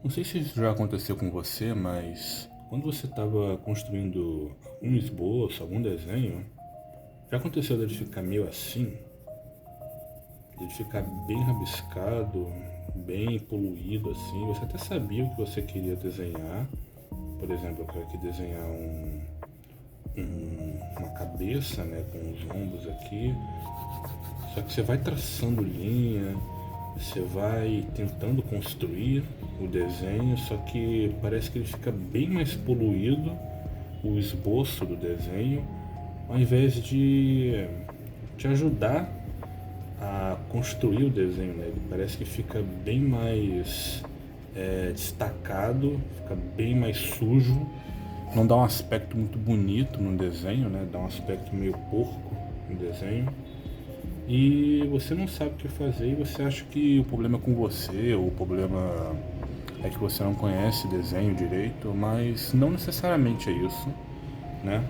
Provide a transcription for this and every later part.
Não sei se isso já aconteceu com você, mas quando você estava construindo um esboço, algum desenho, já aconteceu dele ficar meio assim, ele ficar bem rabiscado, bem poluído assim. Você até sabia o que você queria desenhar. Por exemplo, eu quero aqui desenhar uma cabeça, né, com os ombros aqui. Só que você vai traçando linha, você vai tentando construir o desenho, só que parece que ele fica bem mais poluído, o esboço do desenho, ao invés de te ajudar a construir o desenho, né? Ele parece que fica bem mais destacado, fica bem mais sujo, não dá um aspecto muito bonito no desenho, né? Dá um aspecto meio porco no desenho. E você não sabe o que fazer e você acha que o problema é com você, ou o problema é que você não conhece desenho direito, mas não necessariamente é isso, né?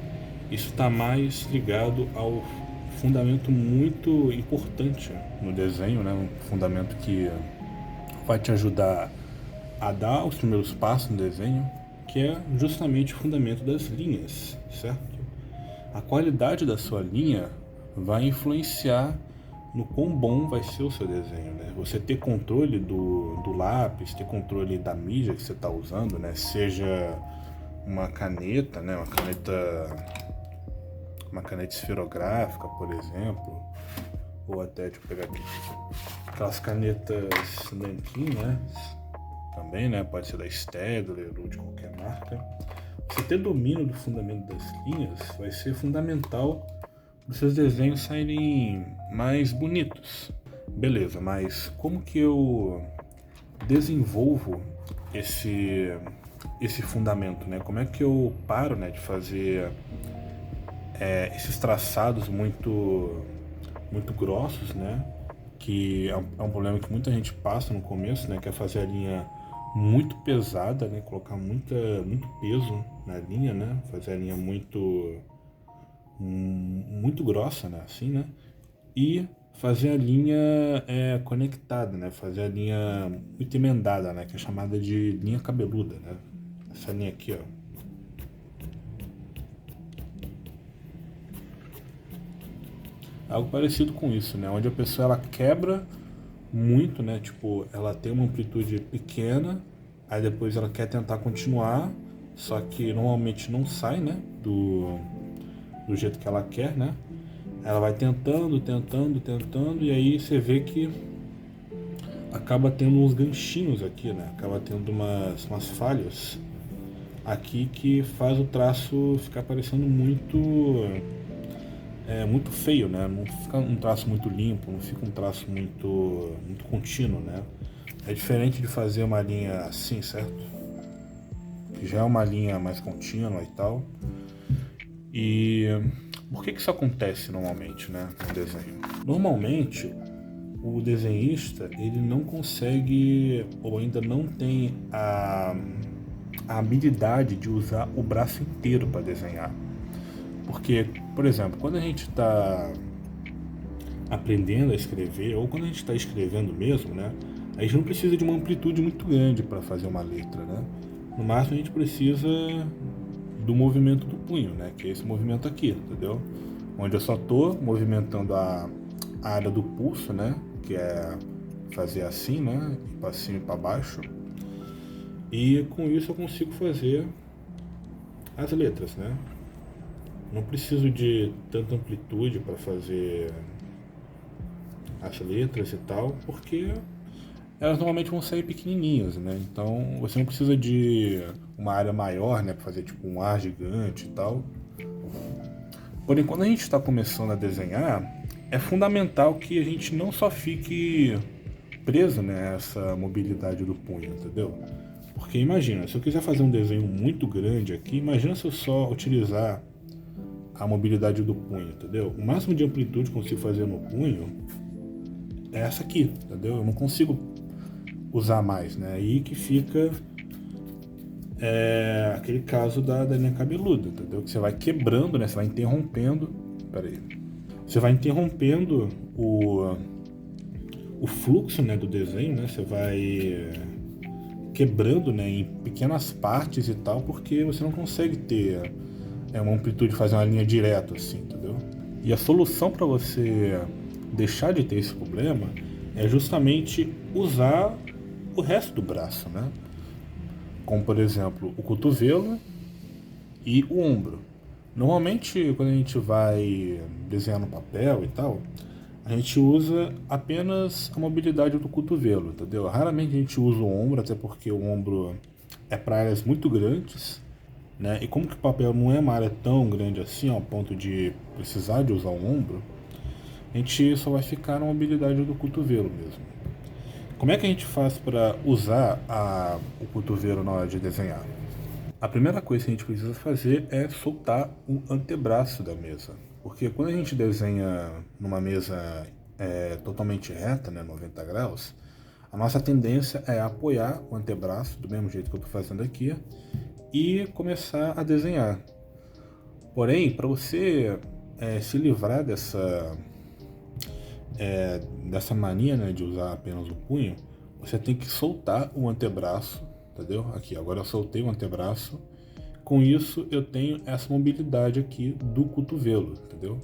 Isso está mais ligado ao fundamento muito importante no desenho, né? Um fundamento que vai te ajudar a dar os primeiros passos no desenho, que é justamente o fundamento das linhas, certo? A qualidade da sua linha vai influenciar no quão bom vai ser o seu desenho, né? Você ter controle do lápis, ter controle da mídia que você está usando, né? Seja uma caneta, né? Uma caneta esferográfica, por exemplo, ou até, deixa eu pegar aqui, aquelas canetas nanquim, né? Também, né? Pode ser da Staedtler ou de qualquer marca. Você ter domínio do fundamento das linhas vai ser fundamental para os seus desenhos saírem mais bonitos. Beleza, mas como que eu desenvolvo esse fundamento, né? Como é que eu paro, né, de fazer esses traçados muito grossos, né? Que é um problema que muita gente passa no começo, né? Que é fazer a linha muito pesada, né? Colocar muito peso na linha, né? Fazer a linha muito grossa, né? Assim, né? E fazer a linha conectada, né? Fazer a linha muito emendada, né? Que é chamada de linha cabeluda, né? Essa linha aqui, ó. Algo parecido com isso, né? Onde a pessoa ela quebra muito, né? Tipo, ela tem uma amplitude pequena, aí depois ela quer tentar continuar, só que normalmente não sai, né? Do jeito que ela quer, né? Ela vai tentando, e aí você vê que acaba tendo uns ganchinhos aqui, né? Acaba tendo umas falhas aqui que faz o traço ficar parecendo muito feio, né? Não fica um traço muito limpo, não fica um traço muito contínuo, né? É diferente de fazer uma linha assim, certo? Que já é uma linha mais contínua e tal. E por que isso acontece normalmente, né, no desenho? Normalmente, o desenhista ele não consegue ou ainda não tem a habilidade de usar o braço inteiro para desenhar. Porque, por exemplo, quando a gente está aprendendo a escrever, ou quando a gente está escrevendo mesmo, né, a gente não precisa de uma amplitude muito grande para fazer uma letra, né? No máximo a gente precisa do movimento do punho, né, que é esse movimento aqui, entendeu? Onde eu só estou movimentando a área do pulso, né, que é fazer assim, né, para cima e para baixo. E com isso eu consigo fazer as letras, né? Não preciso de tanta amplitude para fazer as letras e tal, porque elas normalmente vão sair pequenininhas, né? Então você não precisa de uma área maior, né, para fazer tipo um ar gigante e tal. Porém, quando a gente está começando a desenhar, é fundamental que a gente não só fique preso, né, a essa mobilidade do punho, entendeu? Porque imagina, se eu quiser fazer um desenho muito grande aqui, imagina se eu só utilizar a mobilidade do punho, entendeu? O máximo de amplitude que eu consigo fazer no punho é essa aqui, entendeu? Eu não consigo usar mais, né? Aí que fica aquele caso da linha cabeluda, entendeu? Que você vai quebrando, né? Você vai interrompendo. Pera aí. Você vai interrompendo o fluxo, né, do desenho, né? Você vai quebrando, né, em pequenas partes e tal, porque você não consegue ter uma amplitude de fazer uma linha direta assim, entendeu? E a solução para você deixar de ter esse problema é justamente usar o resto do braço, né? Como, por exemplo, o cotovelo e o ombro. Normalmente, quando a gente vai desenhar no papel e tal, a gente usa apenas a mobilidade do cotovelo, entendeu? Raramente a gente usa o ombro, até porque o ombro é para áreas muito grandes, né? E como que o papel não é uma área tão grande assim, ao ponto de precisar de usar o ombro, a gente só vai ficar na mobilidade do cotovelo mesmo. Como é que a gente faz para usar o cotovelo na hora de desenhar? A primeira coisa que a gente precisa fazer é soltar o antebraço da mesa. Porque quando a gente desenha numa mesa totalmente reta, né, 90 graus, a nossa tendência é apoiar o antebraço, do mesmo jeito que eu estou fazendo aqui, e começar a desenhar. Porém, para você se livrar dessa mania, né, de usar apenas o punho, você tem que soltar o antebraço, entendeu? Aqui, agora eu soltei o antebraço. Com isso, eu tenho essa mobilidade aqui do cotovelo, entendeu?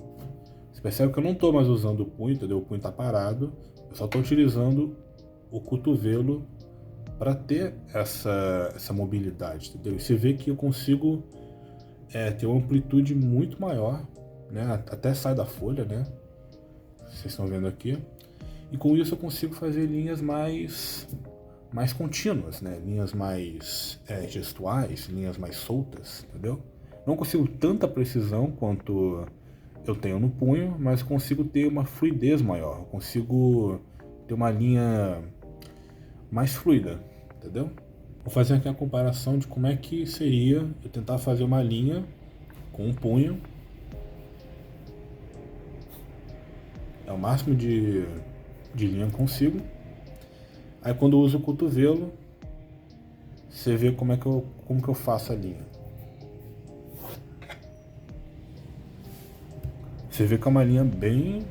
Você percebe que eu não estou mais usando o punho, entendeu? O punho está parado. Eu só estou utilizando o cotovelo para ter essa mobilidade, entendeu? E você vê que eu consigo ter uma amplitude muito maior, né? Até sai da folha, né? Vocês estão vendo aqui. E com isso eu consigo fazer linhas mais contínuas, né? Linhas mais gestuais, linhas mais soltas, entendeu? Não consigo tanta precisão quanto eu tenho no punho, mas consigo ter uma fluidez maior, consigo ter uma linha mais fluida, entendeu? Vou fazer aqui a comparação de como é que seria eu tentar fazer uma linha com um punho. É o máximo de linha que consigo. Aí quando eu uso o cotovelo, você vê como que eu faço a linha. Você vê que é uma linha bem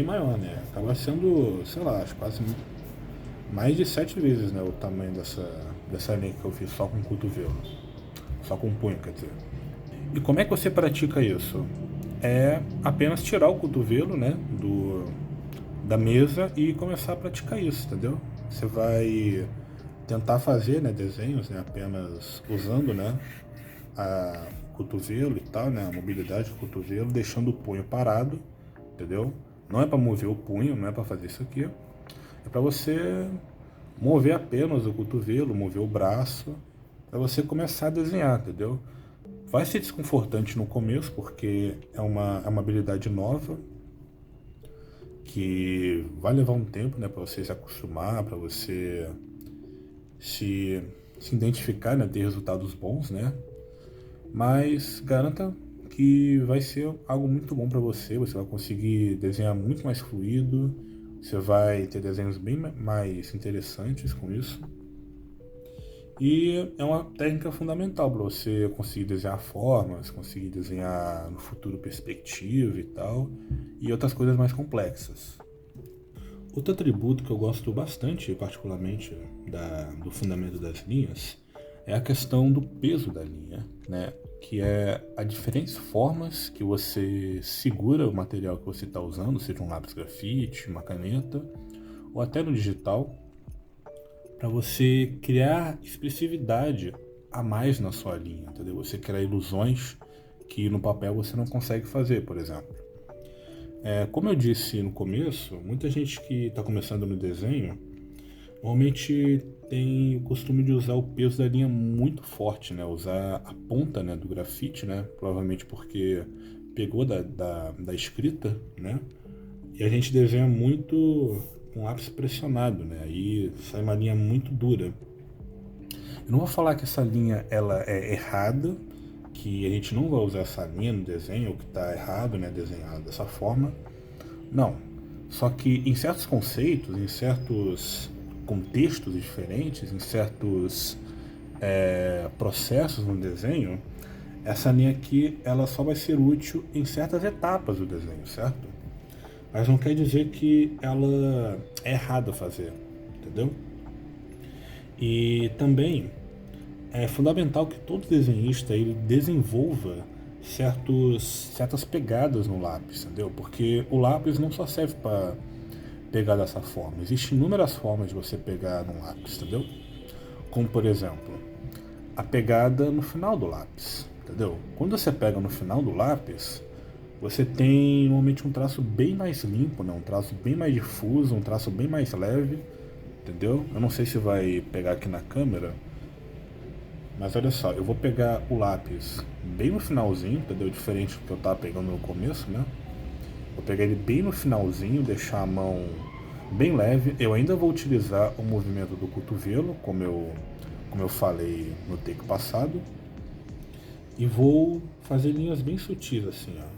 maior, né? Acaba sendo, sei lá, acho quase mais de 7 vezes, né, o tamanho dessa linha que eu fiz só com o cotovelo. Só com o punho, quer dizer. E como é que você pratica isso? É apenas tirar o cotovelo, né, da mesa e começar a praticar isso, entendeu? Você vai tentar fazer, né, desenhos, né, apenas usando, né, o cotovelo e tal, né, a mobilidade do cotovelo, deixando o punho parado, entendeu? Não é para mover o punho, não é para fazer isso aqui. É para você mover apenas o cotovelo, mover o braço, para você começar a desenhar, entendeu? Vai ser desconfortante no começo, porque é uma habilidade nova, que vai levar um tempo, né, para você se acostumar, para você se identificar, né, ter resultados bons, né? Mas garanta que vai ser algo muito bom para você. Você vai conseguir desenhar muito mais fluido, você vai ter desenhos bem mais interessantes com isso. E é uma técnica fundamental para você conseguir desenhar formas, conseguir desenhar no futuro perspectiva e tal, e outras coisas mais complexas. Outro atributo que eu gosto bastante, particularmente, do fundamento das linhas, é a questão do peso da linha, né? Que é as diferentes formas que você segura o material que você está usando, seja um lápis grafite, uma caneta, ou até no digital, para você criar expressividade a mais na sua linha, entendeu? Você criar ilusões que no papel você não consegue fazer, por exemplo. Como eu disse no começo, muita gente que está começando no desenho normalmente tem o costume de usar o peso da linha muito forte, né? Usar a ponta, né, do grafite, né? Provavelmente porque pegou da escrita, né? E a gente desenha muito com lápis pressionado, né? Aí sai uma linha muito dura. Eu não vou falar que essa linha ela é errada, que a gente não vai usar essa linha no desenho, ou que está errado, né, desenhado dessa forma. Não. Só que em certos conceitos, em certos contextos diferentes, em certos processos no desenho, essa linha aqui ela só vai ser útil em certas etapas do desenho, certo? Mas não quer dizer que ela é errada a fazer, entendeu? E também é fundamental que todo desenhista ele desenvolva certas pegadas no lápis, entendeu? Porque o lápis não só serve para pegar dessa forma. Existem inúmeras formas de você pegar num lápis, entendeu? Como, por exemplo, a pegada no final do lápis, entendeu? Quando você pega no final do lápis, você tem normalmente um traço bem mais limpo, né? Um traço bem mais difuso, um traço bem mais leve, entendeu? Eu não sei se vai pegar aqui na câmera, mas olha só, eu vou pegar o lápis bem no finalzinho, entendeu? Diferente do que eu tava pegando no começo, né? Vou pegar ele bem no finalzinho, deixar a mão bem leve. Eu ainda vou utilizar o movimento do cotovelo, como eu falei no take passado. E vou fazer linhas bem sutis assim, ó.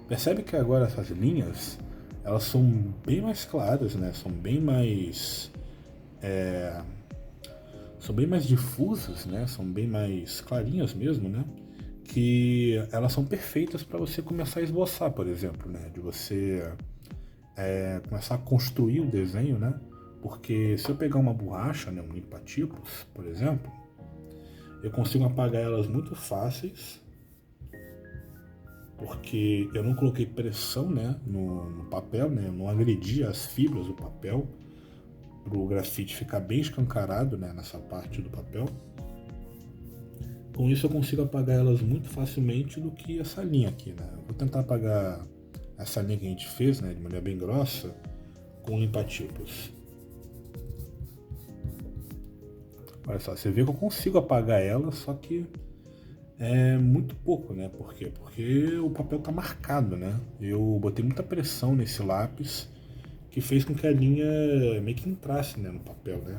Percebe que agora essas linhas, elas são bem mais claras, né? São bem mais difusas, né? São bem mais clarinhas mesmo, né? Que elas são perfeitas para você começar a esboçar, por exemplo, né? De você começar a construir o desenho, né? Porque se eu pegar uma borracha, né, um limpa-tipos, por exemplo, eu consigo apagar elas muito fáceis, porque eu não coloquei pressão, né, no papel, né? Eu não agredi as fibras do papel para o grafite ficar bem escancarado, né, nessa parte do papel. Com isso eu consigo apagar elas muito facilmente do que essa linha aqui, né? Vou tentar apagar essa linha que a gente fez, né, de maneira bem grossa, com limpa-tipos. Olha só, você vê que eu consigo apagar ela, só que é muito pouco, né? Por quê? Porque o papel tá marcado, né? Eu botei muita pressão nesse lápis, que fez com que a linha meio que entrasse, né, no papel, né?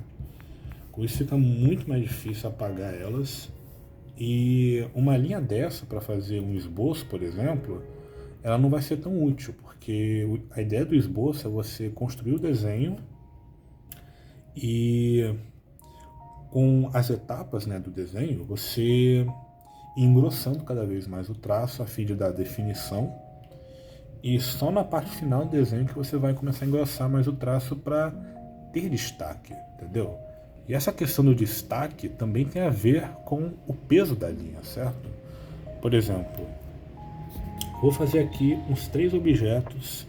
Com isso fica muito mais difícil apagar elas. E uma linha dessa para fazer um esboço, por exemplo, ela não vai ser tão útil, porque a ideia do esboço é você construir o desenho e com as etapas, né, do desenho, você ir engrossando cada vez mais o traço a fim de dar definição. E só na parte final do desenho que você vai começar a engrossar mais o traço para ter destaque, entendeu? E essa questão do destaque também tem a ver com o peso da linha, certo? Por exemplo, vou fazer aqui uns 3 objetos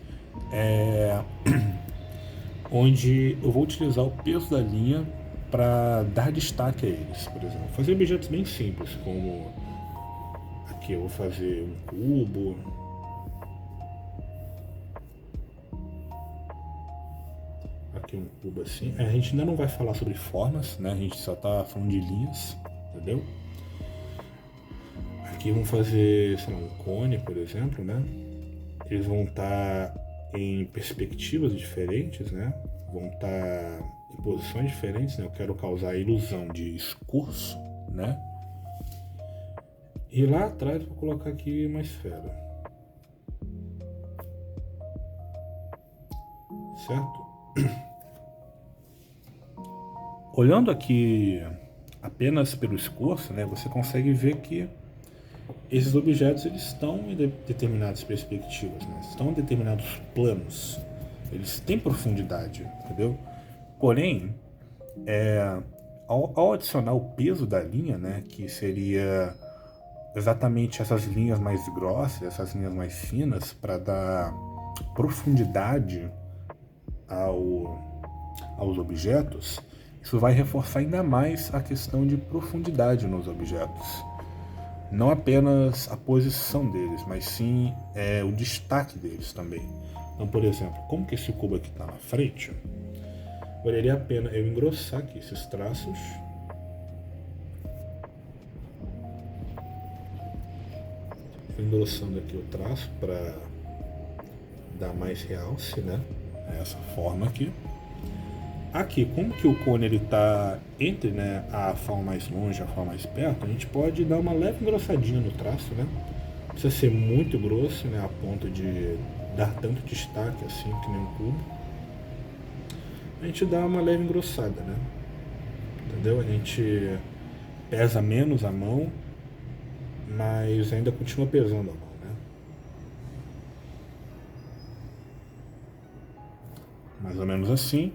onde eu vou utilizar o peso da linha para dar destaque a eles. Por exemplo, vou fazer objetos bem simples, como aqui eu vou fazer um cubo, aqui um cubo assim. A gente ainda não vai falar sobre formas, né? A gente só tá falando de linhas, entendeu? Aqui vamos fazer, sei lá, um cone, por exemplo, né? Eles vão estar em perspectivas diferentes, né? Vão estar em posições diferentes, né? Eu quero causar a ilusão de escurso, né? E lá atrás vou colocar aqui uma esfera, certo? Olhando aqui apenas pelo escorço, né? Você consegue ver que esses objetos eles estão em determinadas perspectivas, né? Estão em determinados planos. Eles têm profundidade, entendeu? Porém, ao adicionar o peso da linha, né, que seria exatamente essas linhas mais grossas, essas linhas mais finas, para dar profundidade aos objetos, isso vai reforçar ainda mais a questão de profundidade nos objetos. Não apenas a posição deles, mas sim o destaque deles também. Então, por exemplo, como que esse cubo aqui está na frente, valeria a pena eu engrossar aqui esses traços. Engrossando aqui o traço para dar mais realce, né? Essa forma aqui. Aqui, como que o cone ele tá entre, né, a forma mais longe e a forma mais perto, a gente pode dar uma leve engrossadinha no traço, né? Não precisa ser muito grosso, né, a ponto de dar tanto destaque assim que nem um cubo. A gente dá uma leve engrossada, né? Entendeu? A gente pesa menos a mão, mas ainda continua pesando a mão, né? mais ou menos assim.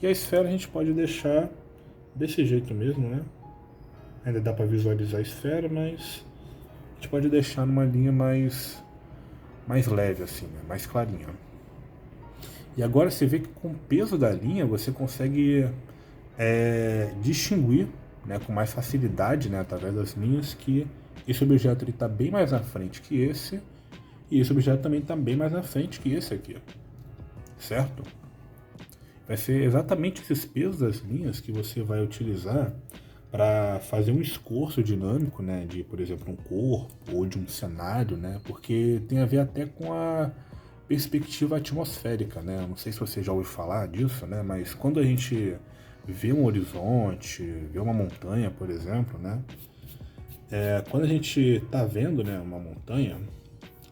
E a esfera a gente pode deixar desse jeito mesmo, né? Ainda dá para visualizar a esfera, mas a gente pode deixar numa linha mais leve assim, né? Mais clarinha. E agora você vê que com o peso da linha você consegue distinguir, né, com mais facilidade, né, através das linhas, que esse objeto está bem mais à frente que esse, e esse objeto também está bem mais à frente que esse aqui, certo? Vai ser exatamente esses pesos das linhas que você vai utilizar para fazer um escorço dinâmico, né, de, por exemplo, um corpo ou de um cenário, né, porque tem a ver até com a perspectiva atmosférica, né? Não sei se você já ouviu falar disso, né, mas quando a gente vê um horizonte, vê uma montanha, por exemplo, né, quando a gente está vendo, né, uma montanha,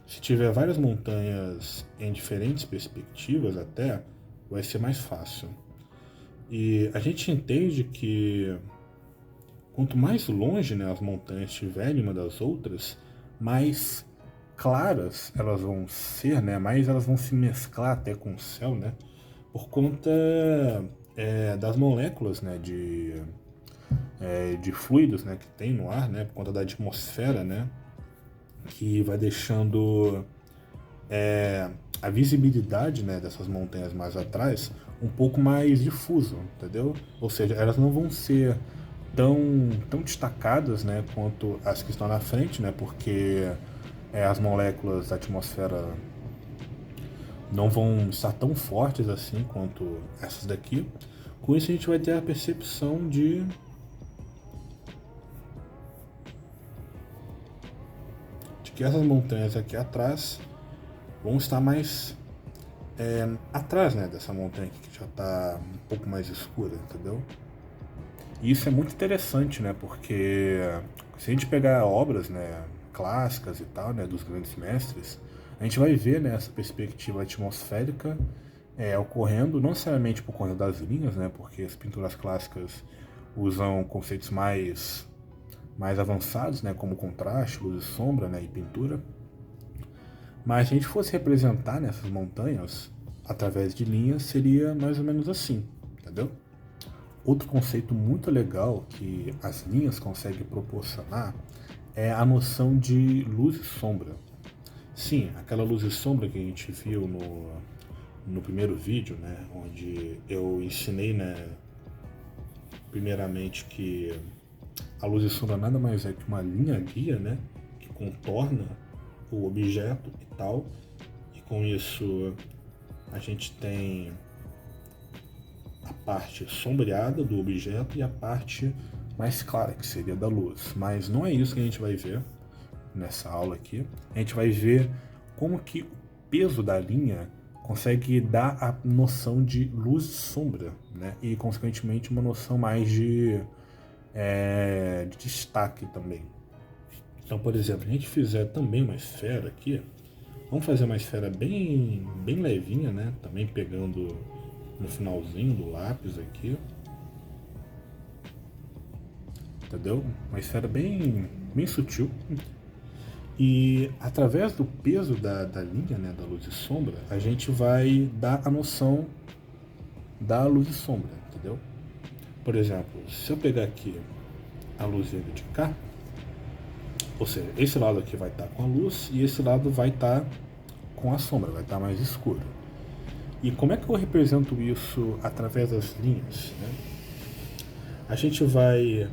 se tiver várias montanhas em diferentes perspectivas até, vai ser mais fácil. E a gente entende que quanto mais longe, né, as montanhas estiverem uma das outras, mais claras elas vão ser, né, mais elas vão se mesclar até com o céu, né, por conta das moléculas, né, de fluidos, né, que tem no ar, né, por conta da atmosfera, né, que vai deixando a visibilidade, né, dessas montanhas mais atrás um pouco mais difuso, entendeu? Ou seja, elas não vão ser tão destacadas, né, quanto as que estão na frente, né, porque as moléculas da atmosfera não vão estar tão fortes assim quanto essas daqui. Com isso a gente vai ter a percepção de que essas montanhas aqui atrás vão estar mais atrás, né, dessa montanha aqui que já está um pouco mais escura, entendeu? E isso é muito interessante, né, porque se a gente pegar obras, né, clássicas e tal, né, dos grandes mestres, a gente vai ver, né, essa perspectiva atmosférica ocorrendo, não necessariamente por conta das linhas, né, porque as pinturas clássicas usam conceitos mais avançados, né, como contraste, luz e sombra, né, e pintura. Mas se a gente fosse representar nessas montanhas através de linhas, seria mais ou menos assim, entendeu? Outro conceito muito legal que as linhas conseguem proporcionar é a noção de luz e sombra. Sim, aquela luz e sombra que a gente viu no primeiro vídeo, né, onde eu ensinei, né, primeiramente que a luz e sombra nada mais é que uma linha guia, né, que contorna o objeto e tal, e com isso a gente tem a parte sombreada do objeto e a parte mais clara, que seria da luz. Mas não é isso que a gente vai ver nessa aula aqui. A gente vai ver como que o peso da linha consegue dar a noção de luz e sombra, né? E consequentemente uma noção mais de destaque também. Então, por exemplo, se a gente fizer também uma esfera aqui, vamos fazer uma esfera bem levinha, né? Também pegando no finalzinho do lápis aqui, entendeu? Uma esfera bem sutil. E através do peso da linha, né, da luz e sombra, a gente vai dar a noção da luz e sombra, entendeu? Por exemplo, se eu pegar aqui a luz vindo de cá, ou seja, esse lado aqui vai estar com a luz e esse lado vai estar com a sombra, vai estar mais escuro. E como é que eu represento isso através das linhas, né? A gente vai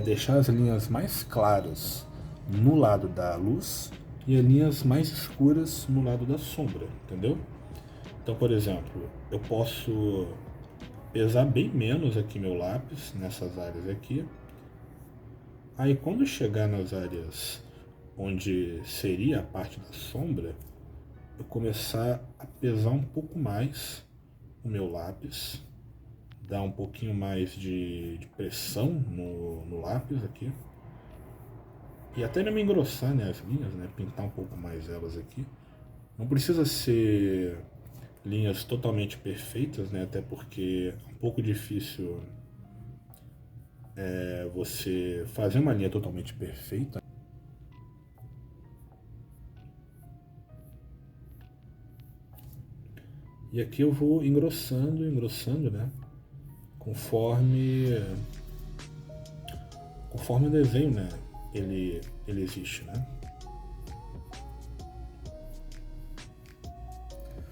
deixar as linhas mais claras no lado da luz e as linhas mais escuras no lado da sombra, entendeu? Então, por exemplo, eu posso pesar bem menos aqui meu lápis nessas áreas aqui. Aí quando chegar nas áreas onde seria a parte da sombra, eu começar a pesar um pouco mais o meu lápis, dar um pouquinho mais de pressão no lápis aqui. E até não me engrossar, né, as linhas, né, pintar um pouco mais elas aqui. Não precisa ser linhas totalmente perfeitas, né, até porque é um pouco difícil você fazer uma linha totalmente perfeita. E aqui eu vou engrossando, engrossando, né? Conforme o desenho, né? Ele existe, né?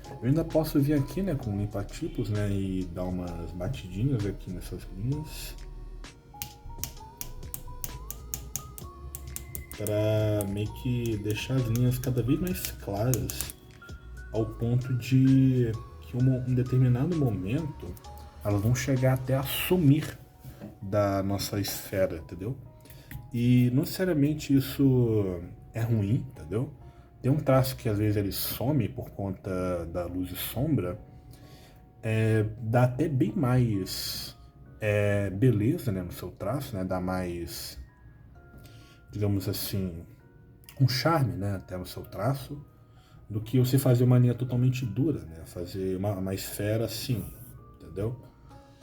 Eu ainda posso vir aqui, né, com limpa-tipos, né, e dar umas batidinhas aqui nessas linhas para meio que deixar as linhas cada vez mais claras, ao ponto de que em um determinado momento elas vão chegar até a sumir da nossa esfera, entendeu? E não necessariamente isso é ruim, entendeu? Tem um traço que às vezes ele some por conta da luz e sombra, dá até bem mais beleza, né, no seu traço, né? Dá mais, digamos assim, um charme, né, até no seu traço, do que você fazer uma linha totalmente dura, né? Fazer uma esfera assim, entendeu?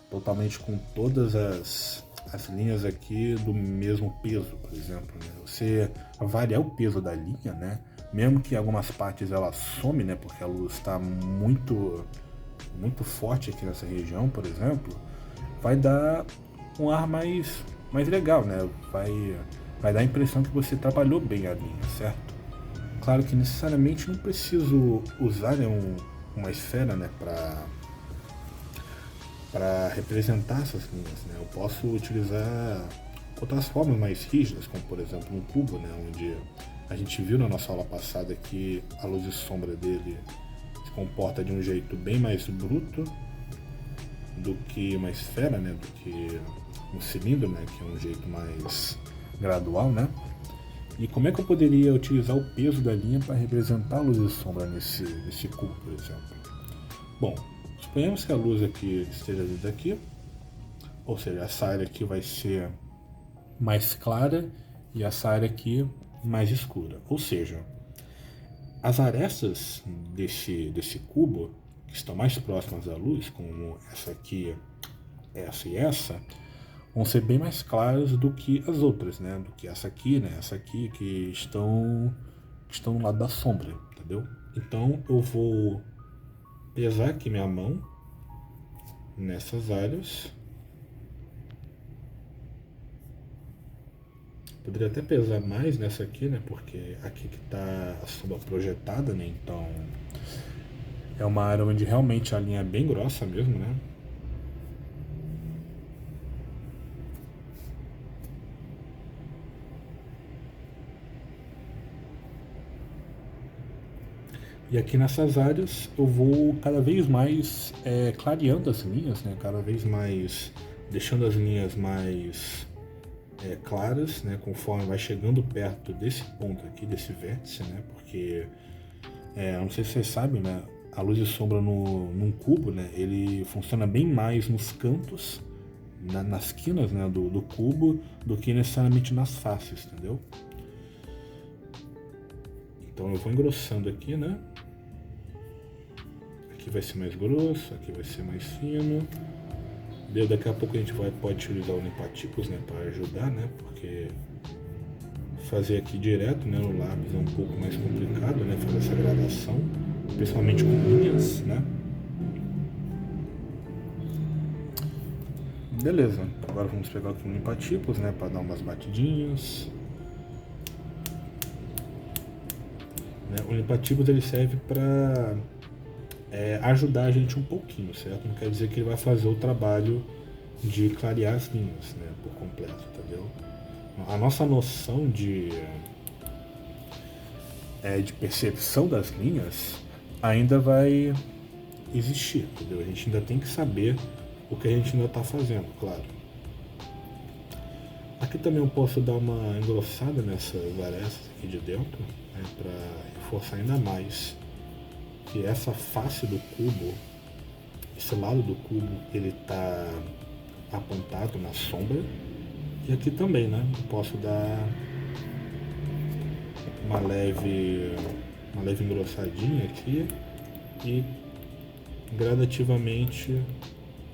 Totalmente com todas as linhas aqui do mesmo peso, por exemplo, né? Você variar o peso da linha, né? Mesmo que algumas partes ela some, né? Porque a luz está muito forte aqui nessa região, por exemplo, vai dar um ar mais legal, né? Vai dar a impressão que você trabalhou bem a linha, certo? Claro que necessariamente não preciso usar, né, uma esfera, né, para representar essas linhas, né? Eu posso utilizar outras formas mais rígidas, como por exemplo um cubo, né, onde a gente viu na nossa aula passada que a luz e sombra dele se comporta de um jeito bem mais bruto do que uma esfera, né, do que um cilindro, né, que é um jeito mais gradual, né? E como é que eu poderia utilizar o peso da linha para representar a luz e sombra nesse cubo, por exemplo? Bom, suponhamos que a luz aqui esteja vindo aqui, ou seja, essa área aqui vai ser mais clara e essa área aqui mais escura. Ou seja, as arestas desse cubo, que estão mais próximas da luz, como essa aqui, essa e essa, vão ser bem mais claras do que as outras, né? Do que essa aqui, né? Essa aqui que estão no lado da sombra, entendeu? Então eu vou pesar aqui minha mão nessas áreas. Poderia até pesar mais nessa aqui, né? Porque aqui que tá a sombra projetada, né? Então é uma área onde realmente a linha é bem grossa mesmo, né? E aqui nessas áreas eu vou cada vez mais clareando as linhas, né? Cada vez mais deixando as linhas mais claras, né? Conforme vai chegando perto desse ponto aqui, desse vértice, né? Porque, não sei se vocês sabem, né? A luz e sombra num cubo, né? Ele funciona bem mais nos cantos, nas quinas, né? do cubo, do que necessariamente nas faces, entendeu? Então eu vou engrossando aqui, né? Aqui vai ser mais grosso, aqui vai ser mais fino. Daqui a pouco a gente pode utilizar o limpa-tipos, né, para ajudar, né? Porque fazer aqui direto, né, no lápis é um pouco mais complicado, né? Fazer essa gradação, principalmente com linhas, né? Beleza, agora vamos pegar aqui um limpa-tipos, né, para dar umas batidinhas. O limpa-tipos ele serve para ajudar a gente um pouquinho, certo? Não quer dizer que ele vai fazer o trabalho de clarear as linhas, né, por completo, entendeu? A nossa noção de percepção das linhas ainda vai existir, entendeu? A gente ainda tem que saber o que a gente ainda está fazendo, claro. Aqui também eu posso dar uma engrossada nessas arestas aqui de dentro, né, para reforçar ainda mais que essa face do cubo, esse lado do cubo, ele está apontado na sombra. E aqui também, né, eu posso dar uma leve engrossadinha aqui e gradativamente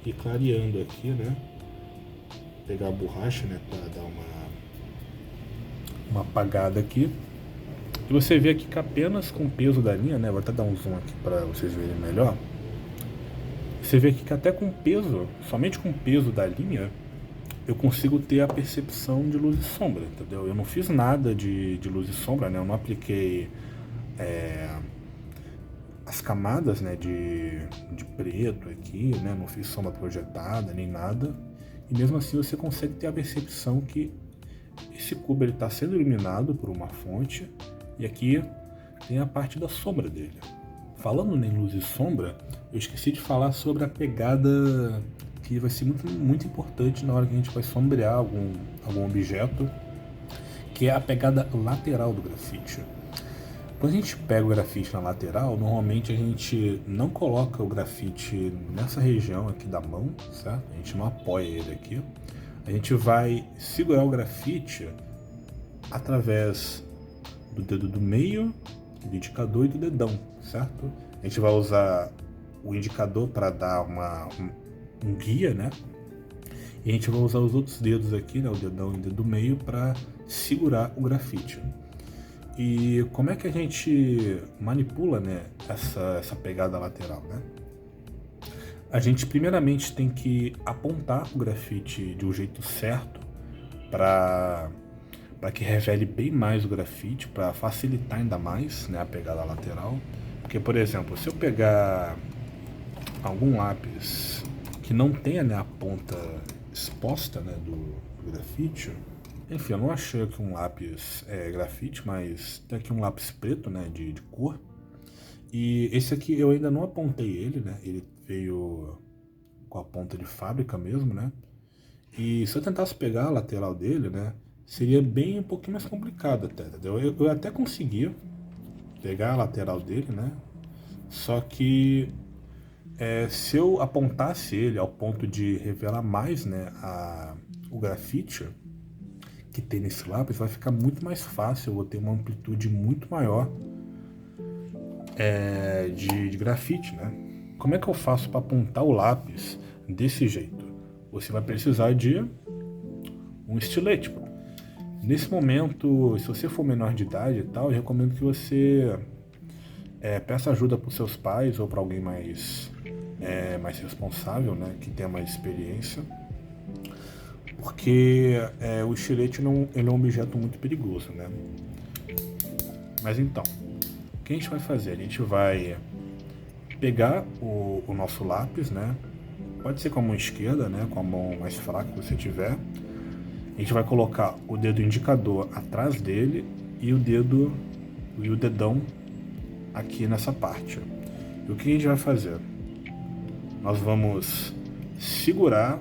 ir clareando aqui, né? Pegar a borracha, né, para dar uma apagada aqui. E você vê aqui que apenas com o peso da linha, né, vou até dar um zoom aqui para vocês verem melhor. você vê aqui que até com o peso, somente com o peso da linha, eu consigo ter a percepção de luz e sombra, entendeu? Eu não fiz nada de luz e sombra, né? Eu não apliquei as camadas, né, de preto aqui, né? Não fiz sombra projetada nem nada. E mesmo assim você consegue ter a percepção que esse cubo está sendo iluminado por uma fonte e aqui tem a parte da sombra dele. Falando em luz e sombra, eu esqueci de falar sobre a pegada que vai ser muito importante na hora que a gente vai sombrear algum objeto, que é a pegada lateral do grafite. Quando a gente pega o grafite na lateral, normalmente a gente não coloca o grafite nessa região aqui da mão, certo? A gente não apoia ele aqui. A gente vai segurar o grafite através do dedo do meio, do indicador e do dedão, certo? A gente vai usar o indicador para dar um guia, né? E a gente vai usar os outros dedos aqui, né? O dedão e o dedo do meio, para segurar o grafite. E como é que a gente manipula, né, essa pegada lateral, né? A gente primeiramente tem que apontar o grafite de um jeito certo para que revele bem mais o grafite, para facilitar ainda mais, né, a pegada lateral. Porque, por exemplo, se eu pegar algum lápis que não tenha, né, a ponta exposta, né, do grafite, enfim, eu não achei aqui um lápis grafite, mas tem aqui um lápis preto, né, de cor. E esse aqui eu ainda não apontei ele, né, ele veio com a ponta de fábrica mesmo, né. E se eu tentasse pegar a lateral dele, né, seria bem um pouquinho mais complicado até, entendeu? Eu até conseguia pegar a lateral dele, né, só que se eu apontasse ele ao ponto de revelar mais, né, o grafite que tem nesse lápis, vai ficar muito mais fácil, eu vou ter uma amplitude muito maior de grafite, né? Como é que eu faço para apontar o lápis desse jeito? Você vai precisar de um estilete. Nesse momento, se você for menor de idade e tal, eu recomendo que você peça ajuda para os seus pais ou para alguém mais responsável, né, que tenha mais experiência. Porque o estilete ele é um objeto muito perigoso, né? Mas então, o que a gente vai fazer? A gente vai pegar o nosso lápis, né? Pode ser com a mão esquerda, né? Com a mão mais fraca que você tiver. A gente vai colocar o dedo indicador atrás dele e o dedão aqui nessa parte. E o que a gente vai fazer? Nós vamos segurar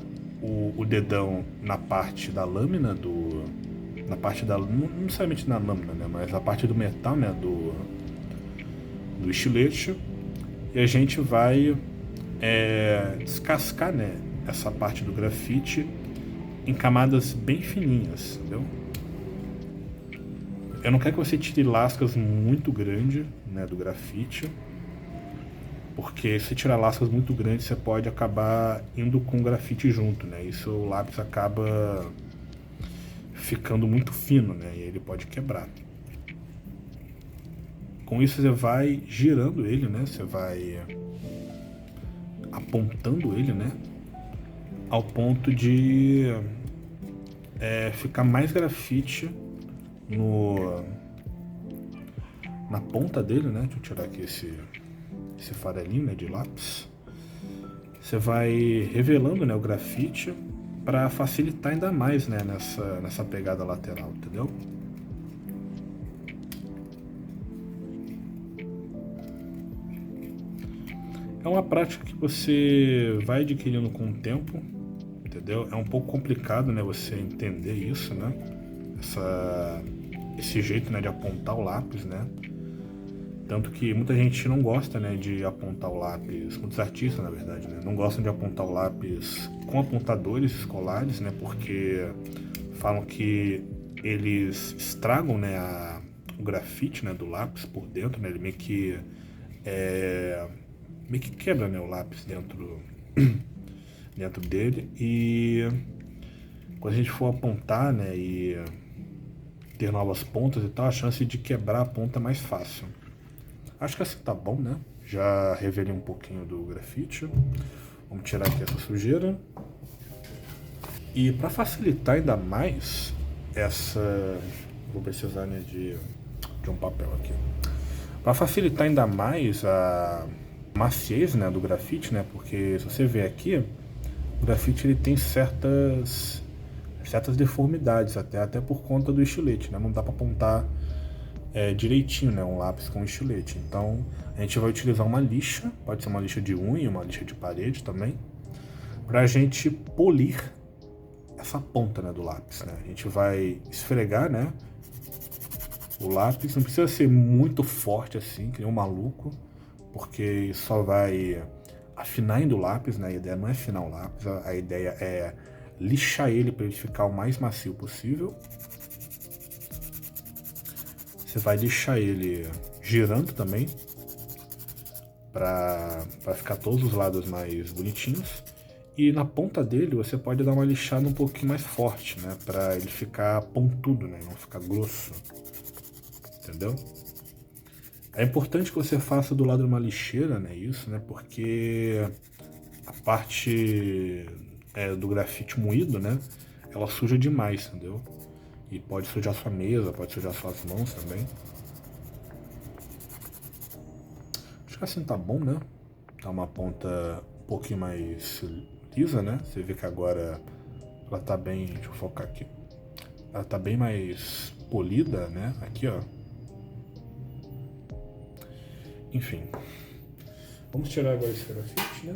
o dedão na parte da lâmina não necessariamente na lâmina, né, mas a parte do metal, né, do estilete, e a gente vai descascar, né, essa parte do grafite em camadas bem fininhas, entendeu? Eu não quero que você tire lascas muito grandes, né, do grafite, porque se tirar lascas muito grandes, você pode acabar indo com o grafite junto, né? E seu lápis acaba ficando muito fino, né? E ele pode quebrar. Com isso você vai girando ele, né? Você vai apontando ele, né? Ao ponto de ficar mais grafite na ponta dele, né? Deixa eu tirar aqui esse farelinho, né, de lápis. Você vai revelando, né, o grafite para facilitar ainda mais, né, nessa pegada lateral, entendeu? É uma prática que você vai adquirindo com o tempo, entendeu? É um pouco complicado, né, você entender isso, né? Esse jeito, né, de apontar o lápis, né? Tanto que muita gente não gosta, né, de apontar o lápis, muitos artistas, na verdade, né, não gostam de apontar o lápis com apontadores escolares, né, porque falam que eles estragam, né, o grafite, né, do lápis por dentro, né, ele meio que quebra, né, o lápis dentro dele, e quando a gente for apontar, né, e ter novas pontas e tal, a chance de quebrar a ponta é mais fácil. Acho que assim tá bom, né? Já revelei um pouquinho do grafite. Vamos tirar aqui essa sujeira. E para facilitar ainda mais vou precisar, né, de um papel aqui. Para facilitar ainda mais a maciez, né, do grafite, né, porque se você ver aqui, o grafite ele tem certas deformidades, até por conta do estilete, né, não dá para apontar direitinho, né, um lápis com estilete. Então a gente vai utilizar uma lixa, pode ser uma lixa de unha, uma lixa de parede também, para a gente polir essa ponta, né, do lápis, né. A gente vai esfregar, né, o lápis, não precisa ser muito forte assim, que nem um maluco, porque só vai afinar ainda o lápis, né? A ideia não é afinar o lápis, a ideia é lixar ele para ele ficar o mais macio possível. Você vai lixar ele girando também, para ficar todos os lados mais bonitinhos. E na ponta dele você pode dar uma lixada um pouquinho mais forte, né? Para ele ficar pontudo, né? Não ficar grosso. Entendeu? É importante que você faça do lado de uma lixeira, né? Isso, né? Porque a parte do grafite moído, né? Ela suja demais, entendeu? E pode sujar sua mesa, pode sujar suas mãos também. Acho que assim tá bom, né? Tá uma ponta um pouquinho mais lisa, né? Você vê que agora ela tá bem... Deixa eu focar aqui. Ela tá bem mais polida, né? Aqui, ó. Enfim. Vamos tirar agora esse grafite, né?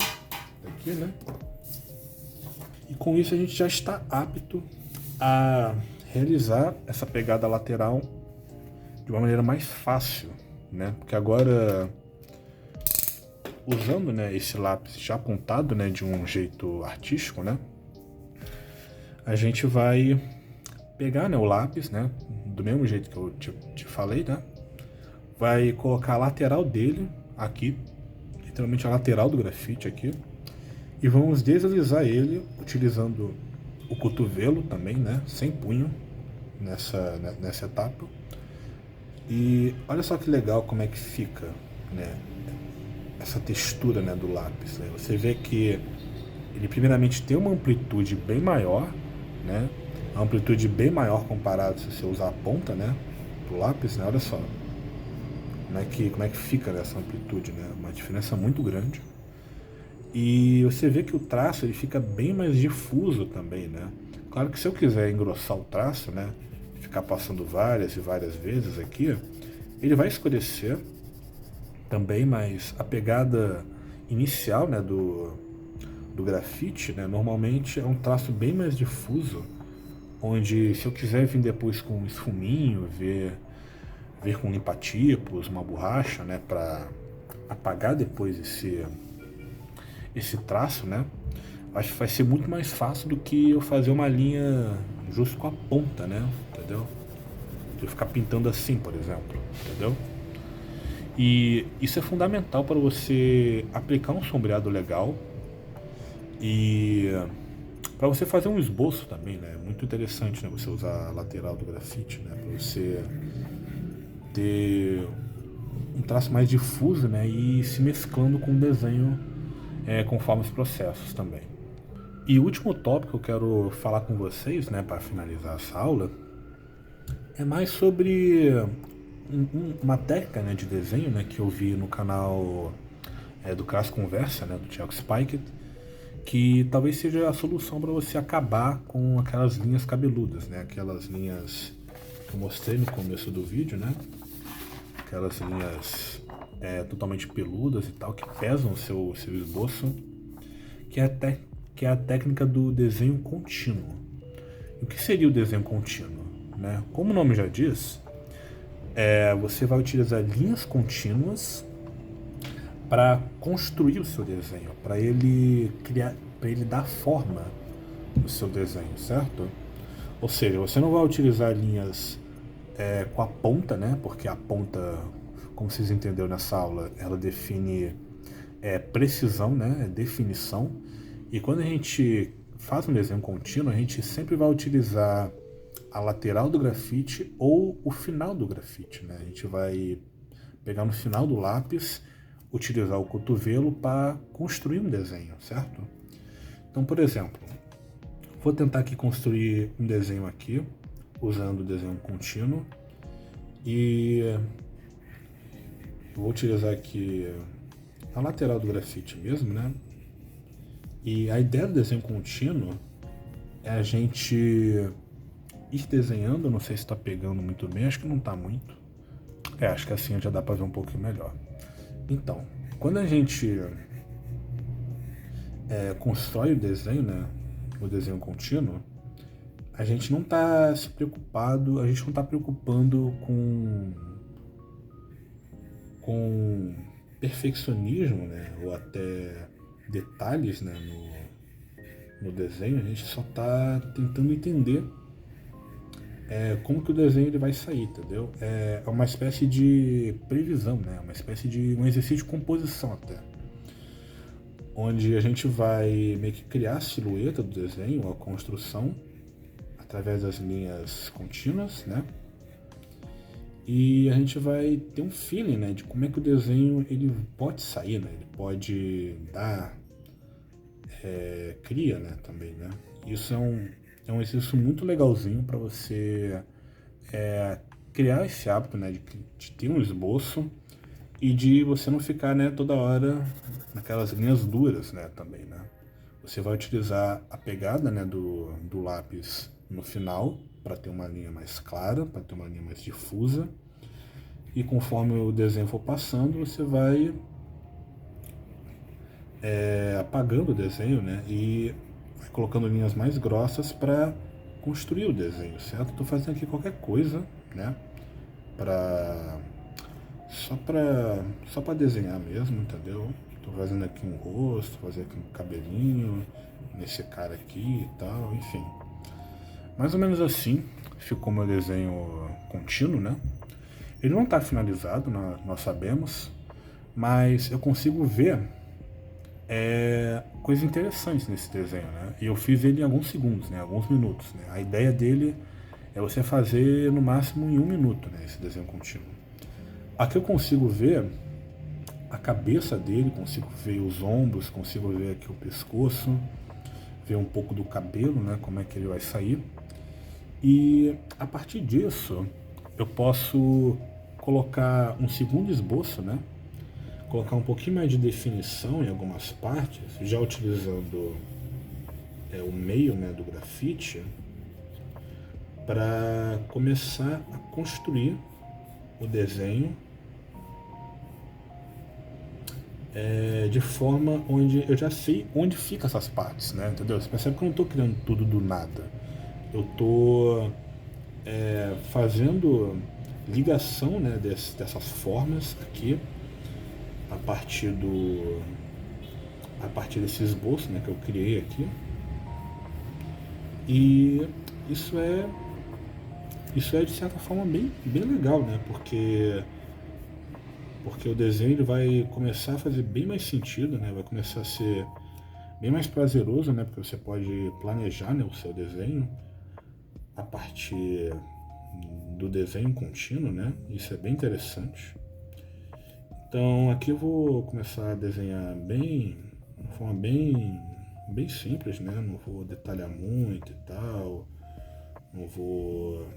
Daqui, né? E com isso a gente já está apto a realizar essa pegada lateral de uma maneira mais fácil, né? Porque agora, usando, né, esse lápis já apontado, né, de um jeito artístico, né? A gente vai pegar, né, o lápis, né? Do mesmo jeito que eu te falei, né? Vai colocar a lateral dele aqui, literalmente a lateral do grafite aqui, e vamos deslizar ele utilizando o cotovelo também, né, sem punho nessa etapa. E olha só que legal como é que fica, né, essa textura, né, do lápis, né? Você vê que ele primeiramente tem uma amplitude bem maior, né, uma amplitude bem maior comparado se você usar a ponta, né, do lápis, né? Olha só como é que fica nessa amplitude, né? Uma diferença muito grande. E você vê que o traço ele fica bem mais difuso também, né? Claro que se eu quiser engrossar o traço, né, ficar passando várias e várias vezes aqui, ele vai escurecer também, mas a pegada inicial, né, do grafite, né, normalmente é um traço bem mais difuso, onde se eu quiser vir depois com um esfuminho, ver com limpa-tipos, uma borracha, né, para apagar depois esse traço, né, acho que vai ser muito mais fácil do que eu fazer uma linha justo com a ponta, né, entendeu? De eu ficar pintando assim, por exemplo, entendeu? E isso é fundamental para você aplicar um sombreado legal e para você fazer um esboço também, né? É muito interessante, né, você usar a lateral do grafite, né, para você ter um traço mais difuso, né, e se mesclando com o desenho conforme os processos também. E o último tópico que eu quero falar com vocês, né, para finalizar essa aula, é mais sobre uma técnica, né, de desenho, né, que eu vi no canal do Crass Conversa, né, do Thiago Spikett, que talvez seja a solução para você acabar com aquelas linhas cabeludas, né, aquelas linhas que eu mostrei no começo do vídeo, né, aquelas linhas totalmente peludas e tal, que pesam o seu esboço, que é a técnica do desenho contínuo. E o que seria o desenho contínuo, né? Como o nome já diz, você vai utilizar linhas contínuas para construir o seu desenho, para ele dar forma no seu desenho, certo? Ou seja, você não vai utilizar linhas com a ponta, né? Porque a ponta, como vocês entenderam nessa aula, ela define precisão, né? Definição. E quando a gente faz um desenho contínuo, a gente sempre vai utilizar a lateral do grafite ou o final do grafite, né? A gente vai pegar no final do lápis, utilizar o cotovelo para construir um desenho, certo? Então, por exemplo, vou tentar aqui construir um desenho aqui, usando o desenho contínuo, e vou utilizar aqui a lateral do grafite mesmo, né? E a ideia do desenho contínuo é a gente ir desenhando, não sei se está pegando muito bem, acho que não está muito. Acho que assim já dá para ver um pouquinho melhor. Então, quando a gente constrói o desenho, né, o desenho contínuo, a gente não está se preocupado, a gente não está preocupando com perfeccionismo, né, ou até detalhes, né, no desenho. A gente só está tentando entender como que o desenho ele vai sair, entendeu? É uma espécie de previsão, né, uma espécie de um exercício de composição até, onde a gente vai meio que criar a silhueta do desenho, a construção, através das linhas contínuas, né? E a gente vai ter um feeling, né, de como é que o desenho ele pode sair, né? Ele pode dar, cria, né, também, né? Isso é um exercício muito legalzinho para você criar esse hábito, né, de ter um esboço e de você não ficar, né, toda hora naquelas linhas duras, né, também, né? Você vai utilizar a pegada, né, do lápis no final para ter uma linha mais clara, para ter uma linha mais difusa. E conforme o desenho for passando, você vai apagando o desenho, né, e vai colocando linhas mais grossas para construir o desenho, certo? Estou fazendo aqui qualquer coisa, né, para só para desenhar mesmo, entendeu? Tô fazendo aqui um rosto, fazer aqui um cabelinho nesse cara aqui e tal, enfim. Mais ou menos assim ficou meu desenho contínuo, né? Ele não está finalizado, nós sabemos, mas eu consigo ver coisas interessantes nesse desenho, né? E eu fiz ele em alguns segundos, né? Alguns minutos, né? A ideia dele é você fazer no máximo em 1 minuto, né? Esse desenho contínuo. Aqui eu consigo ver a cabeça dele, consigo ver os ombros, consigo ver aqui o pescoço, ver um pouco do cabelo, né, como é que ele vai sair. E a partir disso, eu posso colocar um segundo esboço, né, colocar um pouquinho mais de definição em algumas partes, já utilizando o meio, né, do grafite, para começar a construir o desenho de forma onde eu já sei onde fica essas partes, né? Entendeu? Você percebe que eu não estou criando tudo do nada. Eu estou fazendo ligação, né, dessas formas aqui a partir desse esboço, né, que eu criei aqui. E isso é de certa forma bem legal, né? Porque o desenho ele vai começar a fazer bem mais sentido, né? Vai começar a ser bem mais prazeroso, né? Porque você pode planejar, né, o seu desenho a partir do desenho contínuo, né? Isso é bem interessante. Então aqui eu vou começar a desenhar de uma forma bem simples, né? Não vou detalhar muito e tal, não vou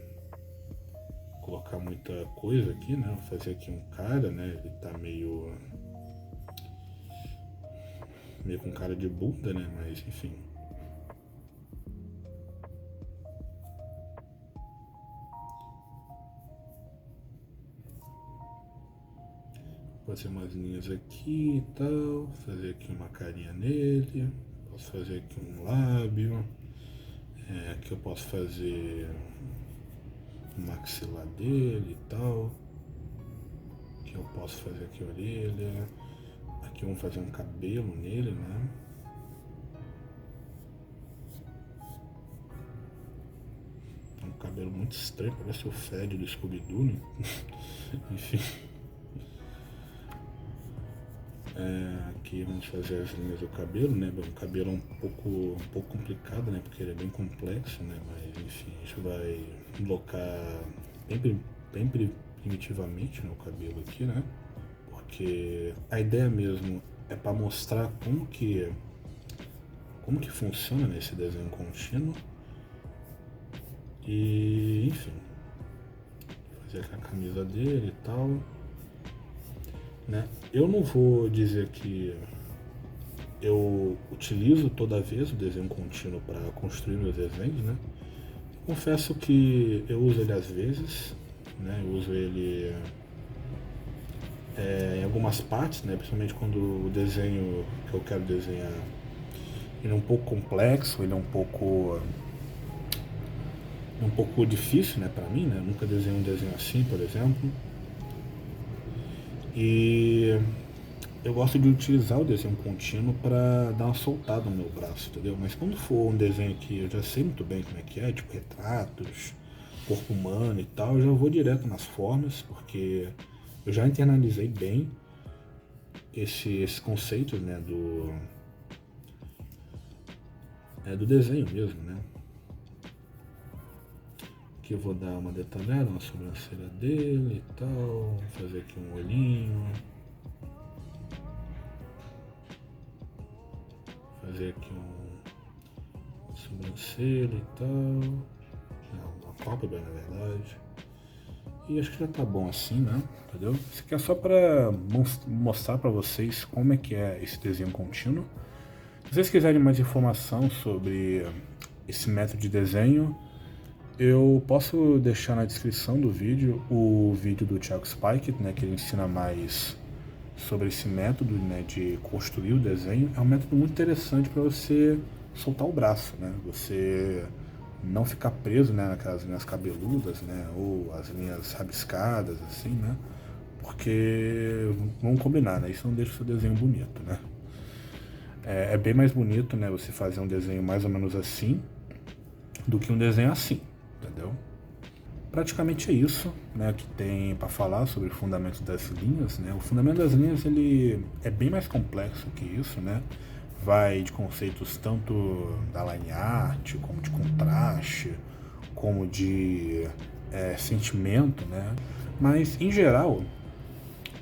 colocar muita coisa aqui, né? Vou fazer aqui um cara, né? Ele tá meio com cara de bunda, né? Mas enfim. Vou fazer umas linhas aqui e tal, fazer aqui uma carinha nele, posso fazer aqui um lábio, aqui eu posso fazer o maxilar dele e tal, aqui eu posso fazer aqui a orelha, aqui vamos fazer um cabelo nele, né? É um cabelo muito estranho, parece o Fred do Scooby-Doo, né? Enfim. Aqui vamos fazer as linhas do cabelo, né? O cabelo é um pouco complicado, né? Porque ele é bem complexo, né? Mas enfim, a gente vai colocar bem primitivamente, né, o cabelo aqui, né? porque a ideia mesmo é para mostrar como que funciona nesse desenho contínuo. E enfim, fazer aqui a camisa dele e tal, né? Eu não vou dizer que eu utilizo toda vez o desenho contínuo para construir meus desenhos, né? Confesso que eu uso ele às vezes, né? Eu uso ele em algumas partes, né? Principalmente quando o desenho que eu quero desenhar ele é um pouco complexo, ele é um pouco difícil, né, para mim, né? Eu nunca desenhei um desenho assim, por exemplo. E eu gosto de utilizar o desenho contínuo para dar uma soltada no meu braço, entendeu? Mas quando for um desenho que eu já sei muito bem como é que é, tipo retratos, corpo humano e tal, eu já vou direto nas formas, porque eu já internalizei bem esse conceito, né, do desenho mesmo, né? Aqui eu vou dar uma detalhada na sobrancelha dele e tal, fazer aqui um olhinho, fazer aqui uma sobrancelha e tal, uma pálpebra na verdade, e acho que já tá bom assim, né, entendeu? Isso aqui é só para mostrar para vocês como é que é esse desenho contínuo. Se vocês quiserem mais informação sobre esse método de desenho, eu posso deixar na descrição do vídeo o vídeo do Thiago Spike, né, que ele ensina mais sobre esse método, né, de construir o desenho. É um método muito interessante para você soltar o braço, né, você não ficar preso, né, naquelas linhas cabeludas, né, ou as linhas rabiscadas, assim, né, porque, vamos combinar, né, isso não deixa o seu desenho bonito, né. É bem mais bonito, né, você fazer um desenho mais ou menos assim do que um desenho assim, entendeu? Praticamente é isso, né, que tem para falar sobre o fundamento das linhas, né? O fundamento das linhas ele é bem mais complexo que isso, né? Vai de conceitos tanto da line art, como de contraste, como de sentimento, né? Mas em geral,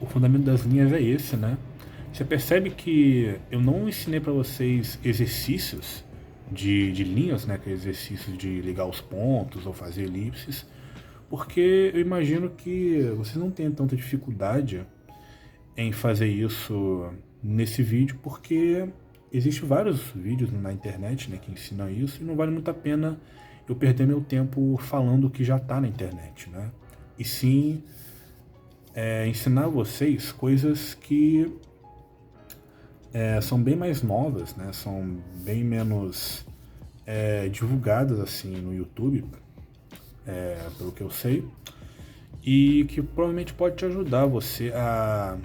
o fundamento das linhas é esse, né? Você percebe que eu não ensinei para vocês exercícios de linhas, né, que é exercícios de ligar os pontos ou fazer elipses, porque eu imagino que vocês não tenham tanta dificuldade em fazer isso nesse vídeo, porque existem vários vídeos na internet, né, que ensinam isso, e não vale muito a pena eu perder meu tempo falando o que já está na internet, né? E sim ensinar vocês coisas que são bem mais novas, né? São bem menos divulgadas assim no YouTube, pelo que eu sei, e que provavelmente pode te ajudar você a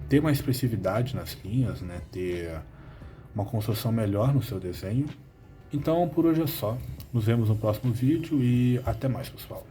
ter uma expressividade nas linhas, né? Ter uma construção melhor no seu desenho. Então por hoje é só. Nos vemos no próximo vídeo e até mais, pessoal.